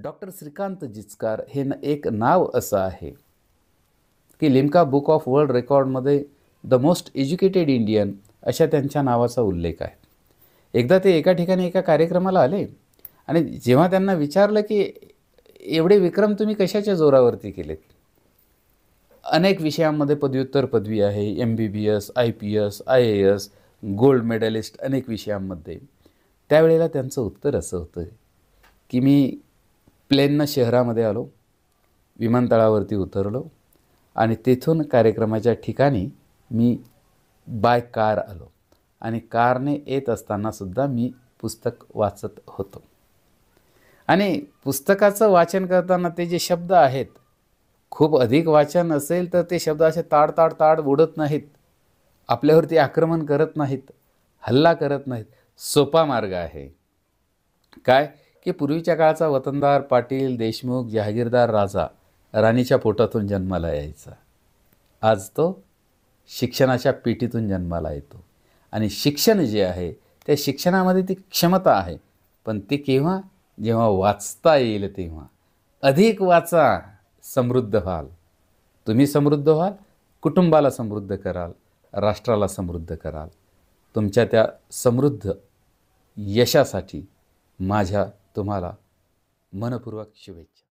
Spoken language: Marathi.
डॉक्टर श्रीकांत जिचकार हे एक नाव असं आहे की लिम्का बुक ऑफ वर्ल्ड रेकॉर्डमध्ये द मोस्ट एज्युकेटेड इंडियन अशा त्यांच्या नावाचा उल्लेख आहे. एकदा ते एका ठिकाणी एका कार्यक्रमाला आले आणि जेव्हा त्यांना विचारलं की एवढे विक्रम तुम्ही कशाच्या जोरावरती केलेत. अनेक विषयांमध्ये पदव्युत्तर पदवी आहे, MBBS, IPS, IAS, gold medalist अनेक विषयांमध्ये. त्यावेळेला त्यांचं उत्तर असं होतं की मी प्लेननं शहरामध्ये आलो, विमानतळावरती उतरलो आणि तेथून कार्यक्रमाच्या ठिकाणी मी बाय कार आलो आणि कारने येत असतानासुद्धा मी पुस्तक वाचत होतो. आणि पुस्तकाचं वाचन करताना ते जे शब्द आहेत, खूप अधिक वाचन असेल तर ते शब्द असे ताड ताड ताड उडत नाहीत, आपल्यावरती आक्रमण करत नाहीत, हल्ला करत नाहीत. सोपा मार्ग आहे. काय की पूर्वीच्या काळचा वतनदार, पाटील, देशमुख, जहागीरदार राजा राणीच्या पोटातून जन्माला यायचा. आज तो शिक्षणाच्या पेटीतून जन्माला येतो. आणि शिक्षण जे आहे त्या शिक्षणामध्ये ती क्षमता आहे, पण ती केव्हा, जेव्हा वाचता येईल तेव्हा. अधिक वाचा, समृद्ध व्हाल. तुम्ही समृद्ध व्हाल, कुटुंबाला समृद्ध कराल, राष्ट्राला समृद्ध कराल. तुमच्या त्या समृद्ध यशासाठी माझ्या तुम्हाला मनपूर्वक शुभेच्छा.